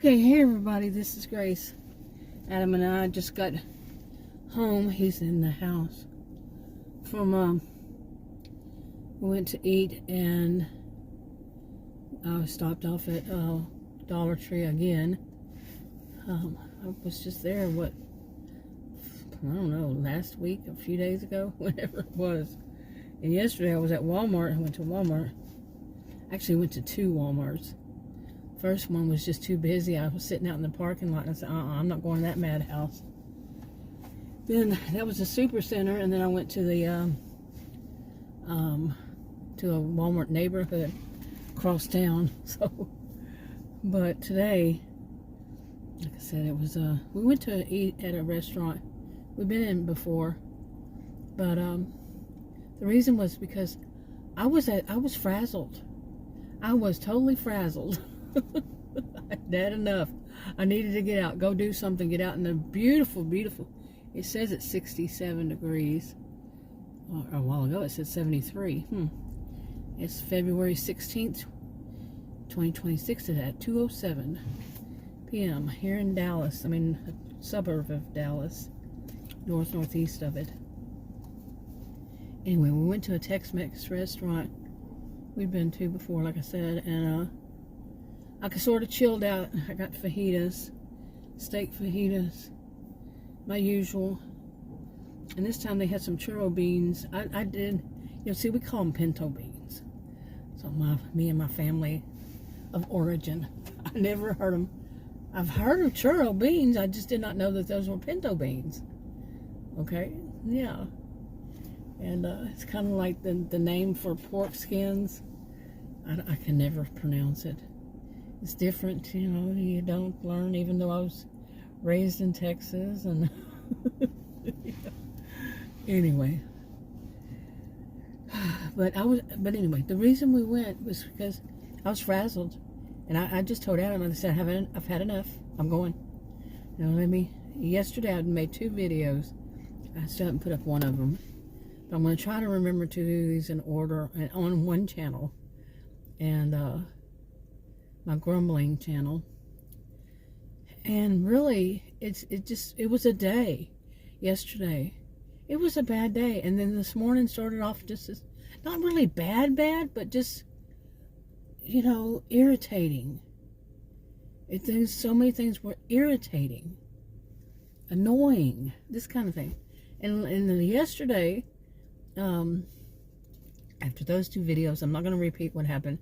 Okay, hey everybody, this is Grace. Adam and I just got home. He's in the house from, we went to eat and I stopped off at Dollar Tree again. I was just there, I don't know, last week, a few days ago, whatever it was. And yesterday I was at Walmart. I went to Walmart. Actually went to two Walmarts. First one was just too busy. I was sitting out in the parking lot and I said, I'm not going to that madhouse. Then that was a super center, and then I went to the to a Walmart neighborhood across town. So, but today, like I said, it was we went to eat at a restaurant we've been in before, but the reason was because I was frazzled. I was totally frazzled. I had enough. I needed to get out, go do something, get out in the beautiful, beautiful. It says it's 67 degrees. A while ago it said 73. It's February 16th, 2026 at 2:07 p.m. here in Dallas. I mean, a suburb of Dallas, northeast of it. Anyway, we went to a Tex-Mex restaurant we'd been to before, like I said, and I sort of chilled out. I got fajitas, steak fajitas, my usual. And this time they had some churro beans. I did, see, we call them pinto beans. So me and my family of origin, I never heard them. I've heard of churro beans. I just did not know that those were pinto beans. Okay, yeah. And it's kind of like the name for pork skins. I can never pronounce it. It's different, you don't learn, even though I was raised in Texas. And anyway, but anyway, the reason we went was because I was frazzled, and I just told Adam, I said, I've had enough. I'm going. Yesterday I'd made 2 videos. I still haven't put up one of them, but I'm going to try to remember to do these in order and on one channel, and my grumbling channel. And really, it was a day yesterday. It was a bad day, and then this morning started off just as, not really bad, but just, irritating. So many things were irritating, annoying, this kind of thing. And then yesterday, after those 2 videos, I'm not going to repeat what happened,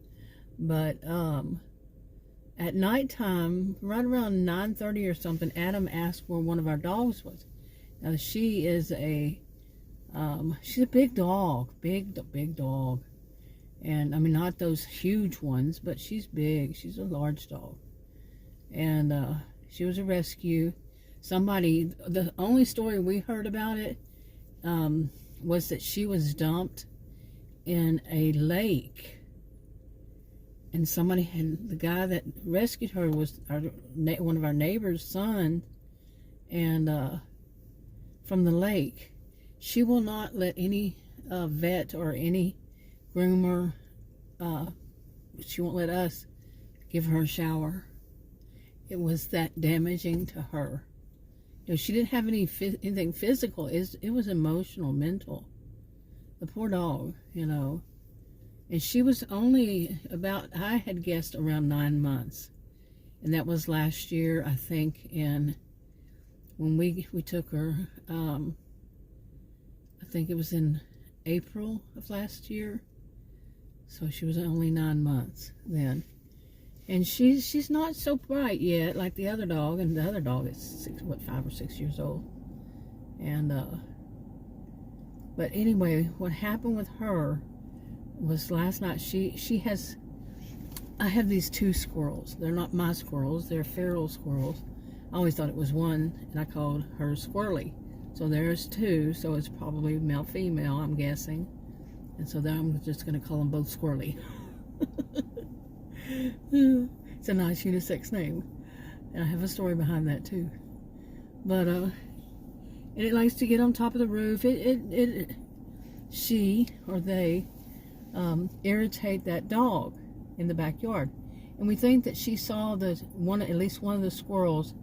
but at nighttime, right around 9:30 or something, Adam asked where one of our dogs was. Now, she is she's a big dog, big dog. And, I mean, not those huge ones, but she's big. She's a large dog. And she was a rescue. The only story we heard about it was that she was dumped in a lake. And the guy that rescued her was one of our neighbor's son, and from the lake. She will not let any vet or any groomer, she won't let us give her a shower. It was that damaging to her. She didn't have anything physical. It was emotional, mental. The poor dog, And she was only I had guessed around 9 months. And that was last year, I think, when we took her, I think it was in April of last year. So she was only 9 months then. And she's not so bright yet like the other dog, and the other dog is 5 or 6 years old. And, but anyway, what happened with her was last night, I have these 2 squirrels. They're not my squirrels, they're feral squirrels. I always thought it was one, and I called her Squirrely. So there's 2, so it's probably male, female, I'm guessing. And so then I'm just going to call them both Squirrely. It's a nice unisex name. And I have a story behind that too. But, and it likes to get on top of the roof. She, or they, irritate that dog in the backyard. And we think that she saw at least one of the squirrels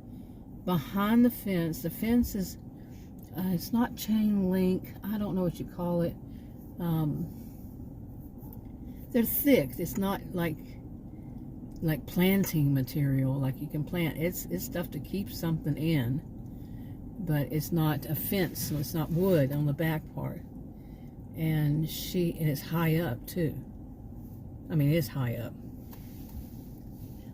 behind the fence. The fence is, it's not chain link. I don't know what you call it. They're thick. It's not like planting material, like you can plant. It's stuff to keep something in, but it's not a fence, so it's not wood on the back part. And it's high up too. I mean, it's high up.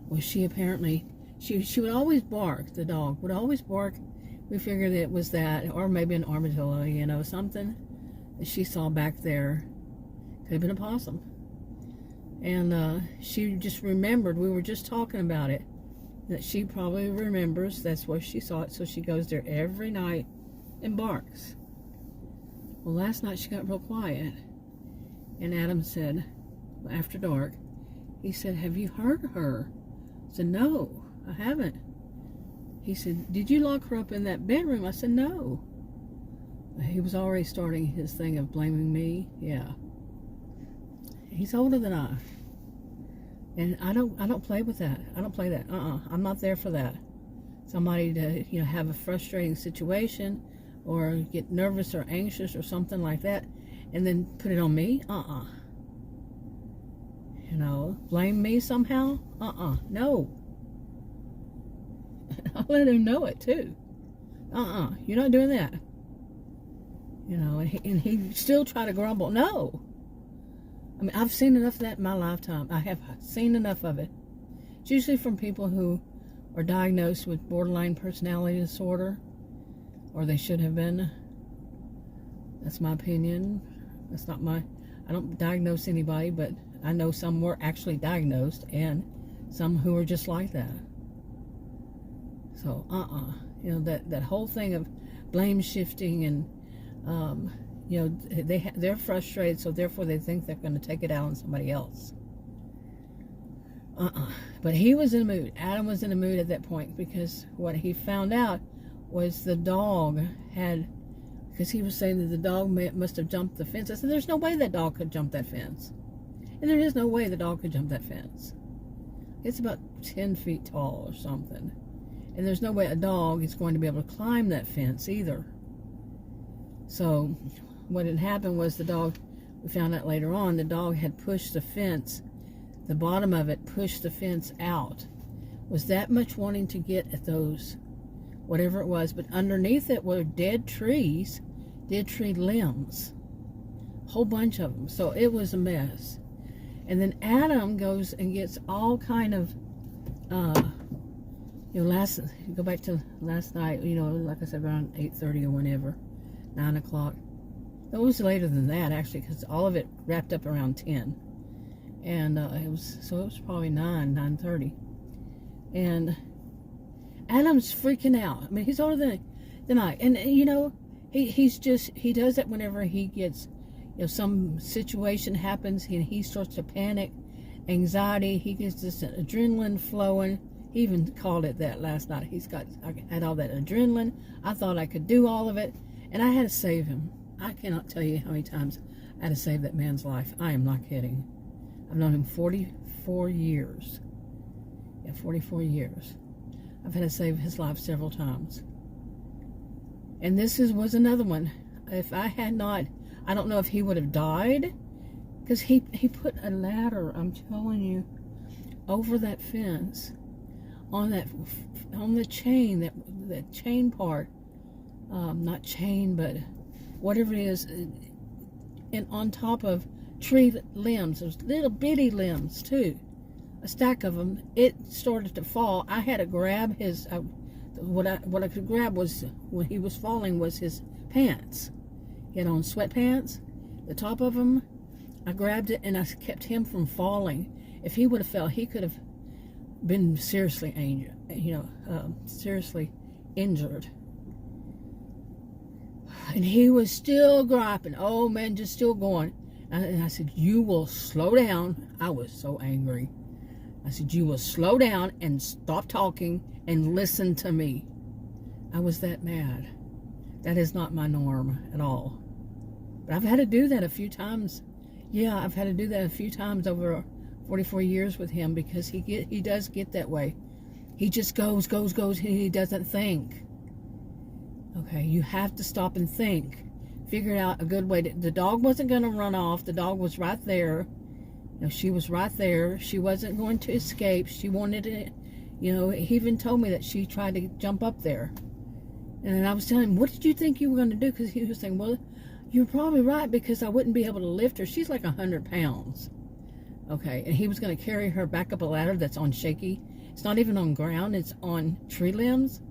Well, she apparently, she would always bark. The dog would always bark. We figured it was that, or maybe an armadillo, you know, something that she saw back there. Could have been a possum. And she just remembered, we were just talking about it, that she probably remembers that's where she saw it, so she goes there every night and barks. Well, last night she got real quiet, and Adam said, after dark, he said, "Have you heard her?" I said, "No, I haven't." He said, "Did you lock her up in that bedroom?" I said, "No." He was already starting his thing of blaming me. Yeah. He's older than I. And I don't play with that. I don't play that. I'm not there for that. Somebody to, you know, have a frustrating situation or get nervous or anxious or something like that and then put it on me. You know, blame me somehow? No. I'll let him know it too. You're not doing that. You know, and he still try to grumble. No. I mean, I've seen enough of that in my lifetime. I have seen enough of it. It's usually from people who are diagnosed with borderline personality disorder, or they should have been. That's my opinion. That's not my, I don't diagnose anybody, but I know some were actually diagnosed and some who are just like that. So, you know, that whole thing of blame shifting and, you know, they're frustrated, so therefore they think they're going to take it out on somebody else. But he was in a mood. Adam was in a mood at that point because what he found out was the dog had, because he was saying that the dog must have jumped the fence. I said, there's no way that dog could jump that fence. And there is no way the dog could jump that fence. It's about 10 feet tall or something. And there's no way a dog is going to be able to climb that fence either. So what had happened was the dog, we found out later on, the dog had pushed the fence, the bottom of it pushed the fence out. Was that much wanting to get at those, whatever it was, but underneath it were dead tree limbs. A whole bunch of them. So it was a mess. And then Adam goes and gets all kind of, you know, go back to last night, you know, like I said, around 8:30 or whenever, 9 o'clock. It was later than that, actually, because all of it wrapped up around 10. And it was probably 9:30. And Adam's freaking out. I mean, he's older than I. And, you know, he does it whenever he gets, you know, some situation happens and he starts to panic, anxiety. He gets this adrenaline flowing. He even called it that last night. I had all that adrenaline. I thought I could do all of it. And I had to save him. I cannot tell you how many times I had to save that man's life. I am not kidding. I've known him 44 years. Yeah, 44 years. I've had to save his life several times. And this was another one. If I had not, I don't know if he would have died, because he put a ladder, I'm telling you, over that fence, on the chain, that chain part, not chain, but whatever it is, and on top of tree limbs. There's little bitty limbs too, a stack of them. It started to fall. I had to grab his, what I could grab was, when he was falling, was his pants. He had on sweatpants, the top of them. I grabbed it and I kept him from falling. If he would have fell, he could have been seriously injured, seriously injured. And he was still griping. Oh man, just still going. And I said, "You will slow down." I was so angry. I said, "You will slow down and stop talking and listen to me." I was that mad. That is not my norm at all. But I've had to do that a few times. Yeah, I've had to do that a few times over 44 years with him, because he does get that way. He just goes. He doesn't think. Okay, you have to stop and think. Figure out a good way. The dog wasn't going to run off. The dog was right there. You know, she was right there. She wasn't going to escape. She wanted it. You know, he even told me that she tried to jump up there. And then I was telling him, what did you think you were going to do? Because he was saying, well, you're probably right, because I wouldn't be able to lift her. She's like 100 pounds. Okay, and he was going to carry her back up a ladder that's on shaky. It's not even on ground. It's on tree limbs.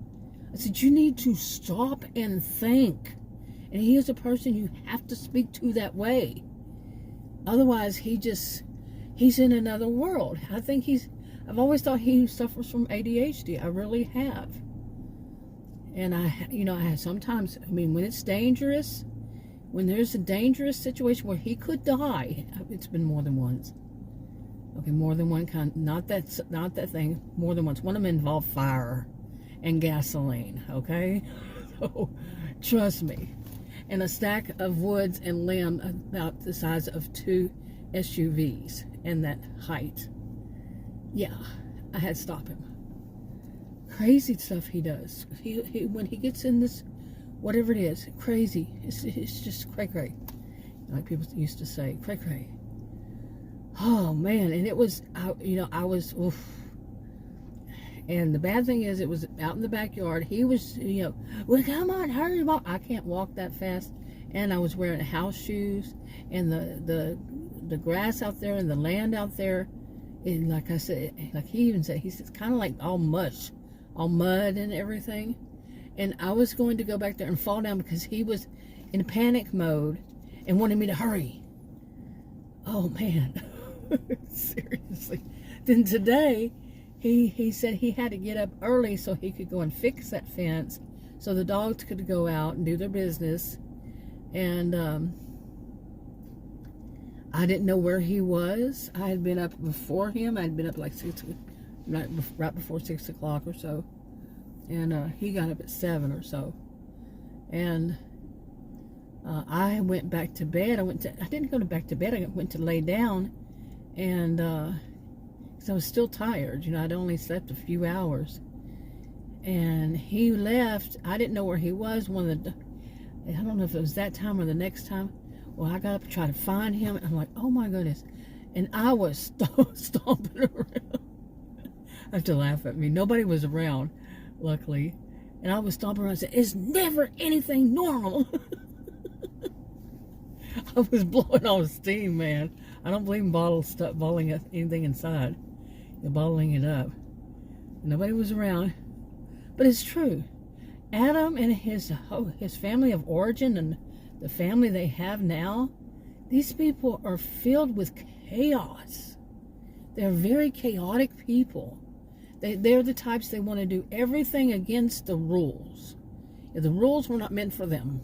I said, you need to stop and think. And he is a person you have to speak to that way. Otherwise, he's in another world. I've always thought he suffers from ADHD. I really have. And I have sometimes, when it's dangerous, when there's a dangerous situation where he could die, it's been more than once. Okay, more than one kind, not that thing, more than once. One of them involved fire and gasoline, okay? So, trust me. And a stack of woods and limb about the size of 2 SUVs in that height. Yeah, I had to stop him. Crazy stuff he does. He when he gets in this, whatever it is, crazy. It's just cray-cray. Like people used to say, cray-cray. Oh, man. And it was, I was, oof. And the bad thing is, it was out in the backyard. He was, well, come on, hurry, walk. I can't walk that fast. And I was wearing house shoes, and the grass out there and the land out there, and like I said, like he even said, it's kind of like all mush, all mud and everything. And I was going to go back there and fall down because he was in panic mode and wanted me to hurry. Oh, man. Seriously. Then today, he said he had to get up early so he could go and fix that fence so the dogs could go out and do their business. And I didn't know where he was. I had been up before him. I had been up like right before 6 o'clock or so. And he got up at 7 or so. And I went back to bed. I didn't go back to bed. I went to lay down. And because I was still tired. I'd only slept a few hours. And he left. I didn't know where he was. I don't know if it was that time or the next time. Well, I got up to try to find him. And I'm like, oh my goodness. And I was stomping around. I have to laugh at me. Nobody was around, luckily. And I was stomping around and saying, it's never anything normal. I was blowing off steam, man. I don't believe in bottling anything inside. You're bottling it up. Nobody was around. But it's true. Adam and his family of origin and the family they have now, these people are filled with chaos. They're very chaotic people. They're the types, they want to do everything against the rules. The rules were not meant for them.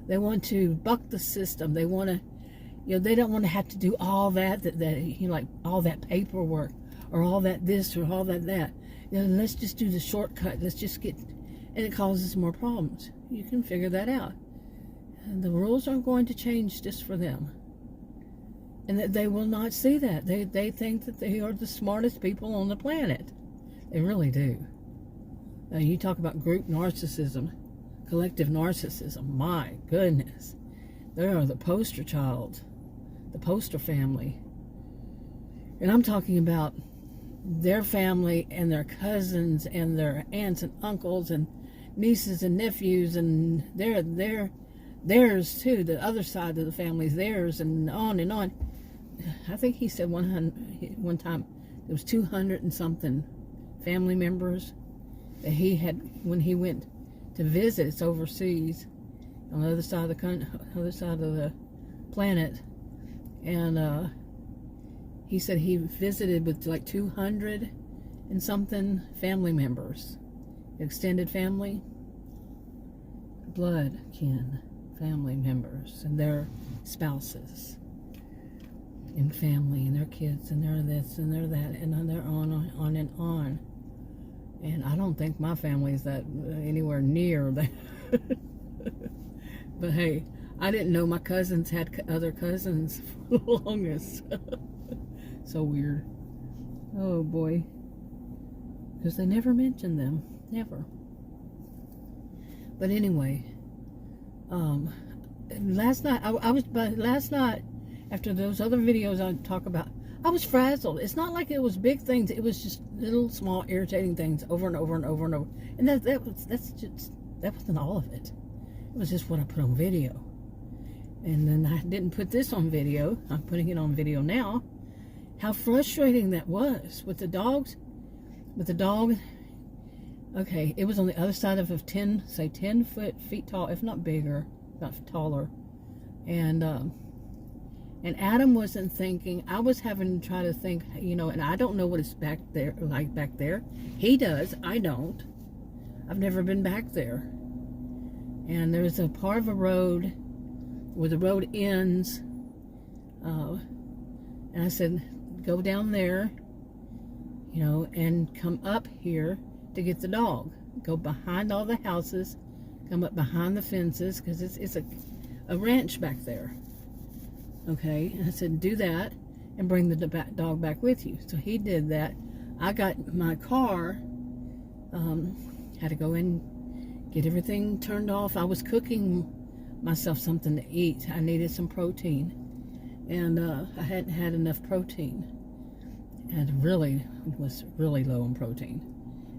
They want to buck the system. They want to, they don't want to have to do all that like all that paperwork or all that this or all that. Let's just do the shortcut. Let's just get, and it causes more problems. You can figure that out. And the rules aren't going to change just for them. And that they will not see that. They think that they are the smartest people on the planet. They really do. Now, you talk about group narcissism, collective narcissism. My goodness. They are the poster child, the poster family. And I'm talking about their family and their cousins and their aunts and uncles and nieces and nephews, and theirs too. The other side of the family's theirs, and on and on. I think he said one time there was 200 and something family members that he had when he went to visit. It's overseas on the other side of the country, other side of the planet, and he said he visited with like 200 and something family members, extended family, blood kin family members, and their spouses and family and their kids and their this and their that, and they're on and on. And I don't think my family's that anywhere near that. But hey, I didn't know my cousins had other cousins for the longest. So weird. Oh boy. Because they never mentioned them. Never. But anyway, last night, last night, after those other videos I talk about, I was frazzled. It's not like it was big things. It was just little, small, irritating things over and over and over and over. And that wasn't all of it. It was just what I put on video. And then I didn't put this on video. I'm putting it on video now. How frustrating that was with the dogs. With the dog. Okay, it was on the other side of 10 feet tall, if not bigger, not taller. And Adam wasn't thinking. I was having to try to think, and I don't know what it's back there like back there. He does. I don't. I've never been back there. And there's a part of a road where the road ends. And I said, go down there, and come up here to get the dog. Go behind all the houses, come up behind the fences, because it's a ranch back there. Okay, and I said, do that and bring the dog back with you. So he did that. I got my car, had to go in, get everything turned off. I was cooking myself something to eat. I needed some protein, and I hadn't had enough protein, and was really low on protein.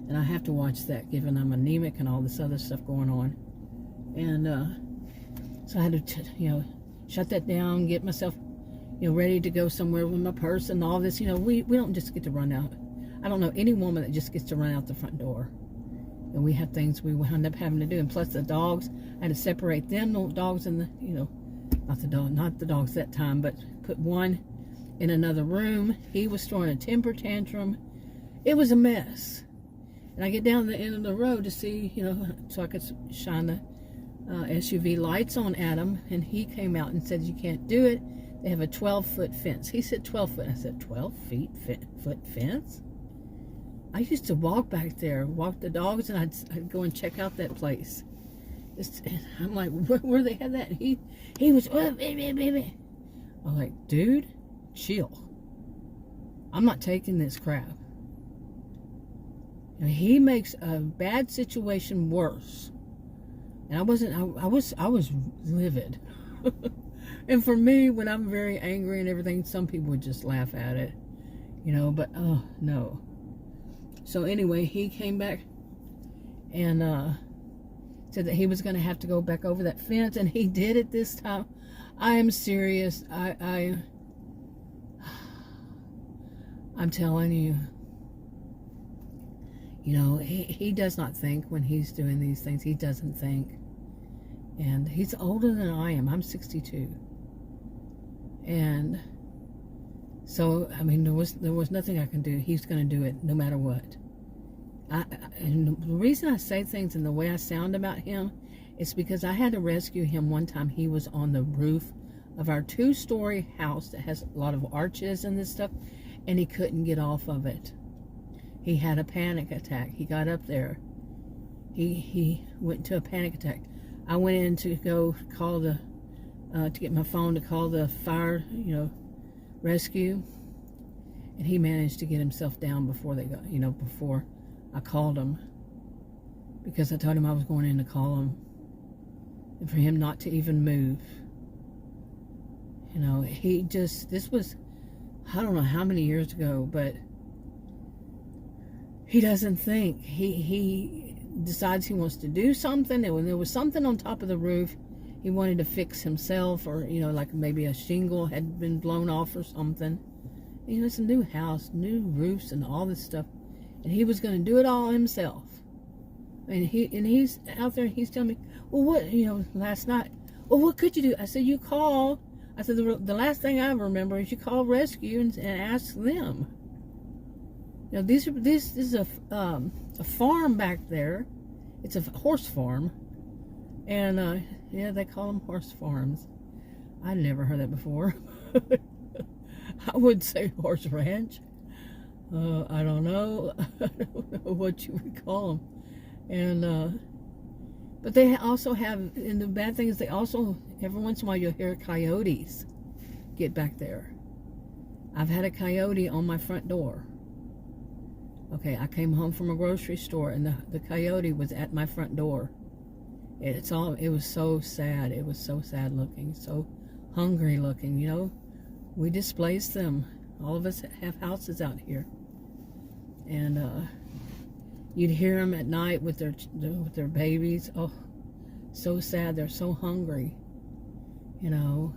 And I have to watch that, given I'm anemic and all this other stuff going on. And so I had to, shut that down, get myself, ready to go somewhere with my purse and all this. We don't just get to run out. I don't know any woman that just gets to run out the front door. And we have things we wound up having to do. And plus the dogs, I had to separate them, the dogs in the, not the dogs that time, but put one in another room. He was throwing a temper tantrum. It was a mess. And I get down the end of the road to see, so I could shine the SUV lights on Adam. And he came out and said, you can't do it. They have a 12-foot fence. He said 12 foot. I said, 12 foot fence? I used to walk back there, walk the dogs, and I'd go and check out that place. I'm like, where they had that? He was, I'm like, dude, chill. I'm not taking this crap. And he makes a bad situation worse. And I was livid. And for me, when I'm very angry and everything, some people would just laugh at it, but oh no. So anyway, he came back and said that he was going to have to go back over that fence, and he did it this time. I am serious. I'm telling you. He does not think when he's doing these things. He doesn't think. And he's older than I am. I'm 62. And so, there was nothing I can do. He's going to do it no matter what. And the reason I say things and the way I sound about him is because I had to rescue him one time. He was on the roof of our 2-story house that has a lot of arches and this stuff, and he couldn't get off of it. He had a panic attack. He got up there. He went into a panic attack. I went in to go call to get my phone to call the fire, rescue. And he managed to get himself down before they got, before I called him. Because I told him I was going in to call him. And for him not to even move. This was, I don't know how many years ago, but he doesn't think. He decides he wants to do something. And when there was something on top of the roof, he wanted to fix himself, or, like maybe a shingle had been blown off or something. It's a new house, new roofs and all this stuff. And he was going to do it all himself. And he's out there, he's telling me, well, what, last night, well, what could you do? I said, you call. I said, the last thing I remember is you call rescue and ask them. This is a farm back there. It's a horse farm. And, yeah, they call them horse farms. I never heard that before. I would say horse ranch. I don't know. I don't know what you would call them. And, but they also have, and the bad thing is they also, every once in a while you'll hear coyotes get back there. I've had a coyote on my front door. Okay, I came home from a grocery store and the coyote was at my front door. It was so sad. It was so sad looking, so hungry looking, you know. We displaced them. All of us have houses out here. And you'd hear them at night with their babies. Oh, so sad. They're so hungry, you know.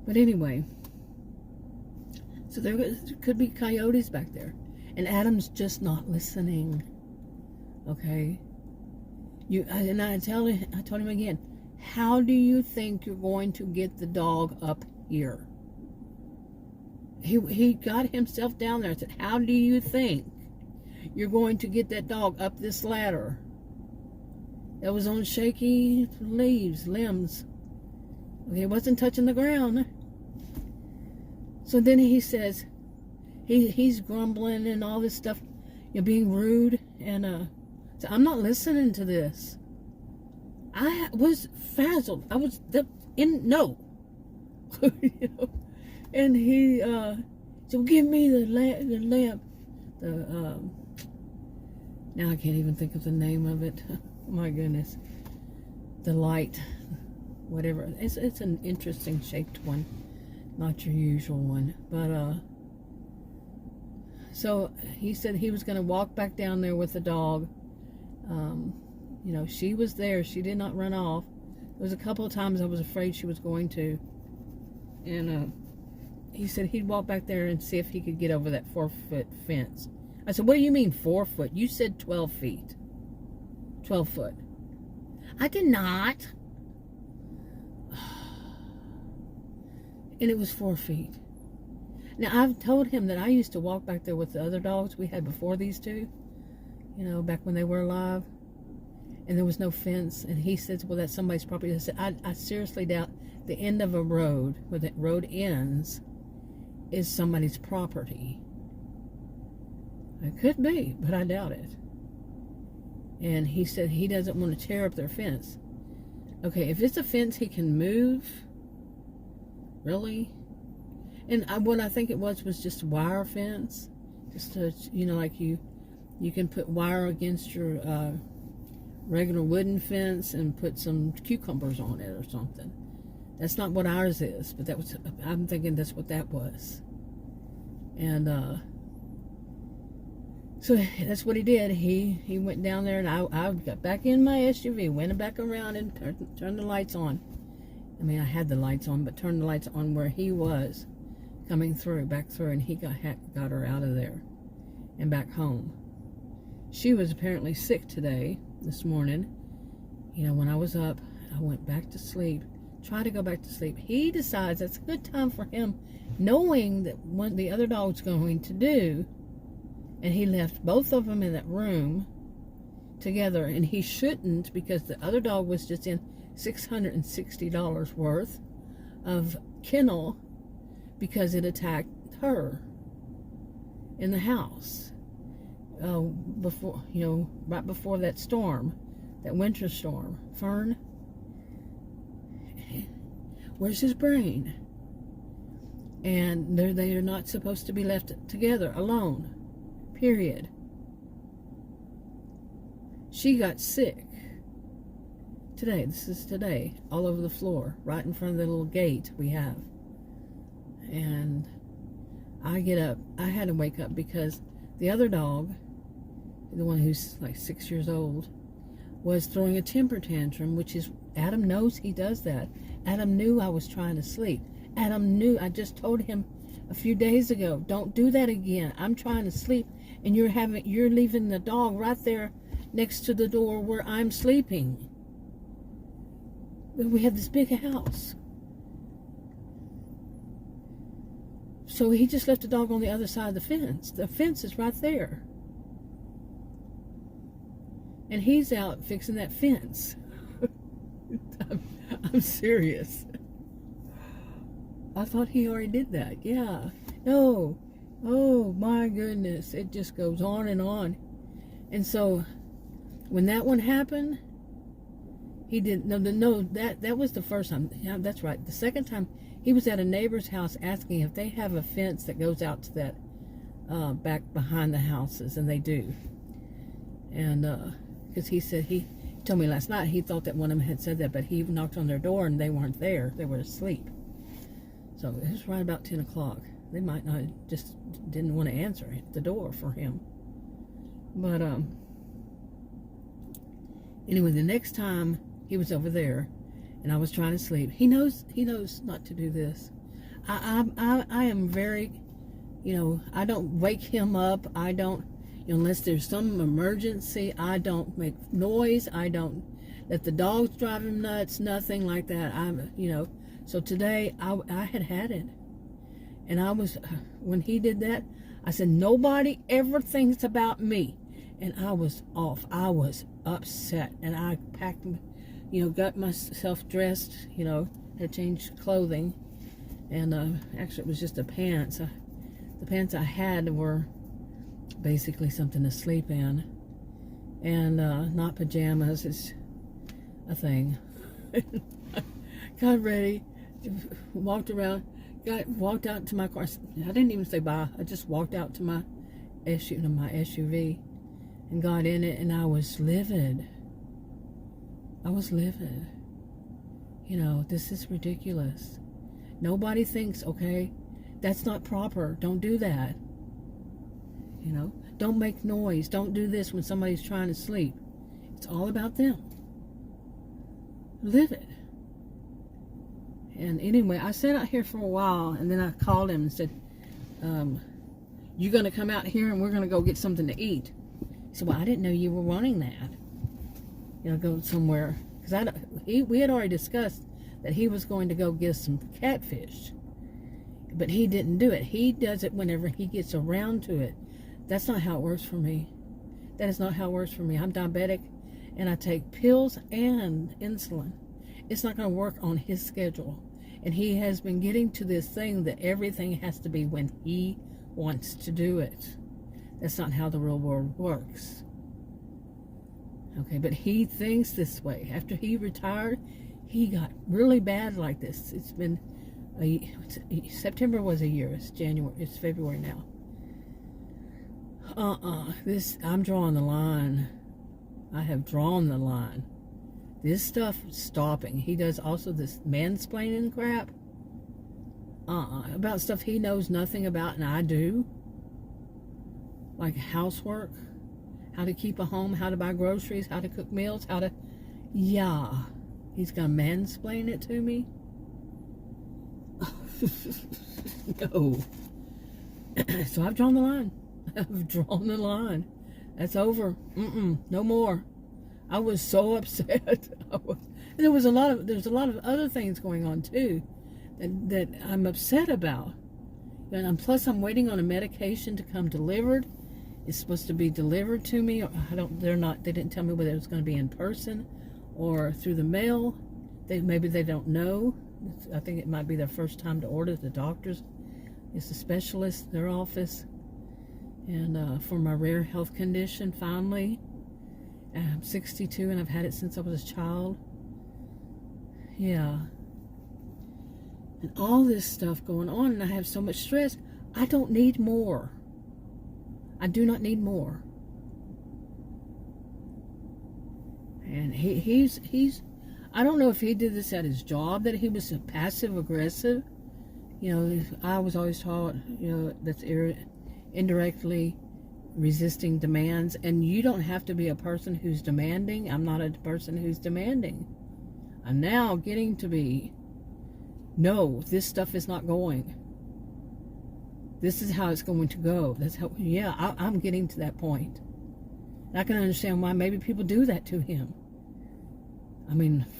But anyway, so there could be coyotes back there. And Adam's just not listening. Okay? I told him again, how do you think you're going to get the dog up here? He got himself down there and said, how do you think you're going to get that dog up this ladder that was on shaky limbs? Okay, it wasn't touching the ground. So then he says, he's grumbling and all this stuff, you know, being rude, and so I'm not listening to this. I was frazzled. I was no. You know? And he said, well, give me the lamp. Now I can't even think of the name of it. Oh my goodness. The light, whatever. It's an interesting shaped one, not your usual one. But so he said he was going to walk back down there with the dog. You know, she was there. She did not run off. There was a couple of times I was afraid she was going to. And he said he'd walk back there and see if he could get over that 4-foot fence. I said, what do you mean 4 foot? You said 12 feet. 12 foot. I did not. And it was 4 feet. Now, I've told him that I used to walk back there with the other dogs we had before these two. You know, back when they were alive. And there was no fence. And he says, well, that's somebody's property. I said, I seriously doubt the end of a road, where that road ends, is somebody's property. It could be, but I doubt it. And he said he doesn't want to tear up their fence. Okay, if it's a fence he can move, really? And what I think it was just wire fence. Just to, you know, like you can put wire against your regular wooden fence and put some cucumbers on it or something. That's not what ours is, but I'm thinking that's what that was. And so that's what he did. He went down there, and I got back in my SUV, went back around and turned the lights on. I mean, I had the lights on, but turned the lights on where he was coming back through, and he got her out of there and back home. She was apparently sick this morning. You know, when I was up, I went back to sleep, tried to go back to sleep. He decides that's a good time for him, knowing that what the other dog's going to do, and he left both of them in that room together, and he shouldn't, because the other dog was just in $660 worth of kennel because it attacked her in the house. Before, you know, right before that storm, that winter storm. Fern, where's his brain? And they are not supposed to be left together alone, period. She got sick today. This is today, all over the floor, right in front of the little gate we have. And I get up. I had to wake up because the other dog, the one who's like 6 years old, was throwing a temper tantrum, which is, Adam knows he does that. Adam knew I was trying to sleep. Adam knew, I just told him a few days ago, don't do that again. I'm trying to sleep, and you're leaving the dog right there next to the door where I'm sleeping. We have this big house. So he just left the dog on the other side of the fence. The fence is right there. And he's out fixing that fence. I'm serious. I thought he already did that. Yeah. No. Oh my goodness. It just goes on and on. And so when that one happened, he did that was the first time. Yeah, that's right. The second time He was at a neighbor's house asking if they have a fence that goes out to that back behind the houses, and they do. And because he said, he told me last night he thought that one of them had said that, but he knocked on their door and they weren't there. They were asleep. So it was right about 10 o'clock. They might not, just didn't want to answer the door for him. But anyway, the next time he was over there and I was trying to sleep, he knows not to do this. I am very, I don't wake him up. I don't, unless there's some emergency, I don't make noise. I don't let the dogs drive him nuts, nothing like that. So today I had it. And I was, when he did that, I said, nobody ever thinks about me. And I was off. I was upset. And I packed, got myself dressed, had changed clothing. And actually it was just the pants. The pants I had were basically something to sleep in. And not pajamas. It's a thing. Got ready, walked around, walked out to my car. I didn't even say bye. I just walked out to my SUV and got in it, and I was livid. I was livid. This is ridiculous. Nobody thinks, okay, that's not proper. Don't do that. Don't make noise. Don't do this when somebody's trying to sleep. It's all about them. Livid. And anyway, I sat out here for a while, and then I called him and said, you're going to come out here and we're going to go get something to eat. He said, well, I didn't know you were wanting that. Go somewhere. Because we had already discussed that he was going to go get some catfish. But he didn't do it. He does it whenever he gets around to it. That's not how it works for me. That is not how it works for me. I'm diabetic, and I take pills and insulin. It's not going to work on his schedule. And he has been getting to this thing that everything has to be when he wants to do it. That's not how the real world works. Okay, but he thinks this way. After he retired, he got really bad like this. It's been, September was a year. It's January. It's February now. I'm drawing the line. I have drawn the line. This stuff is stopping. He does also this mansplaining crap. About stuff he knows nothing about and I do. Like housework. How to keep a home, how to buy groceries, how to cook meals, yeah. He's gonna mansplain it to me? No. So I've drawn the line. I've drawn the line. That's over. No more. I was so upset. There's a lot of other things going on too that I'm upset about. And plus I'm waiting on a medication to come delivered. It's supposed to be delivered to me. They didn't tell me whether it was going to be in person or through the mail. Maybe they don't know. I think it might be their first time to order. The doctors, it's a specialist, their office. And for my rare health condition, finally. I'm 62 and I've had it since I was a child. Yeah. And all this stuff going on, and I have so much stress. I don't need more. I do not need more. And he's I don't know if he did this at his job, that he was passive aggressive. I was always taught, that's indirectly resisting demands. And you don't have to be a person who's demanding. I'm not a person who's demanding. I'm now getting to be, no, this stuff is not going. This is how it's going to go. That's how, I'm getting to that point. And I can understand why maybe people do that to him.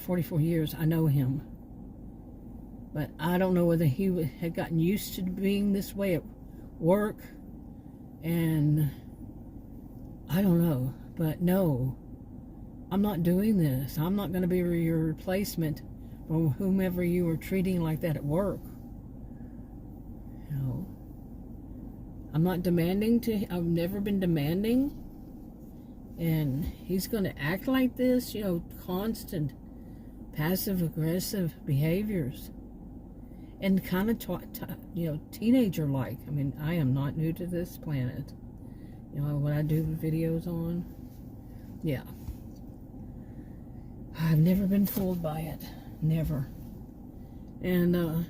44 years, I know him. But I don't know whether he had gotten used to being this way at work. And I don't know. But no, I'm not doing this. I'm not going to be your replacement for whomever you were treating like that at work. I'm not demanding I've never been demanding. And he's going to act like this, constant passive-aggressive behaviors. and kind of teenager-like. I mean, I am not new to this planet. You know what I do videos on? Yeah. I've never been fooled by it. Never. And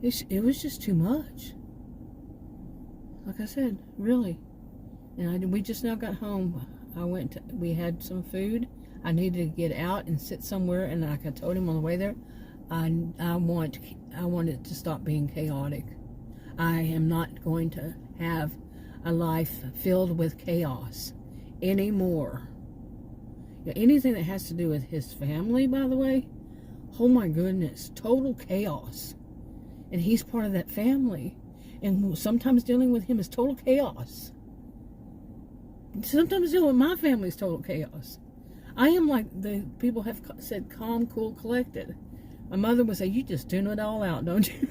it was just too much. Like I said, really. And we just now got home. We had some food. I needed to get out and sit somewhere, and like I told him on the way there, I want it to stop being chaotic. I am not going to have a life filled with chaos anymore. You know, anything that has to do with his family, by the way, oh my goodness, total chaos. And he's part of that family. And sometimes dealing with him is total chaos. Sometimes dealing with my family is total chaos. I am like the people have said, calm, cool, collected. My mother would say, you just tune it all out, don't you?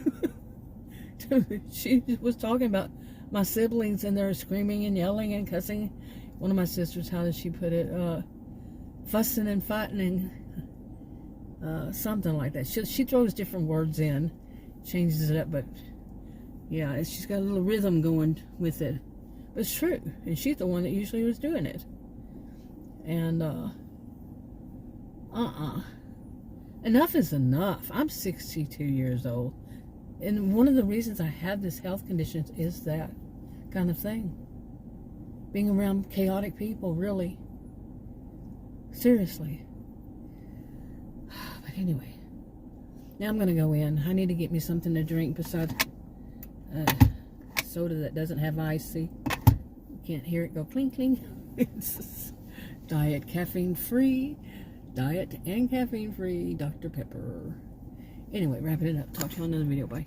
She was talking about my siblings and they're screaming and yelling and cussing. One of my sisters, how did she put it? Fussing and fighting and something like that. She throws different words in, changes it up, but yeah, she's got a little rhythm going with it. But it's true, and she's the one that usually was doing it. And enough is enough. I'm 62 years old, and one of the reasons I have this health condition is that kind of thing. Being around chaotic people, really. Seriously. But anyway, now I'm gonna go in. I need to get me something to drink besides soda that doesn't have ice. See, you can't hear it go clink clink. It's diet, caffeine free, diet and caffeine free Dr. Pepper. Anyway, wrapping it up. Talk to you on another video. Bye.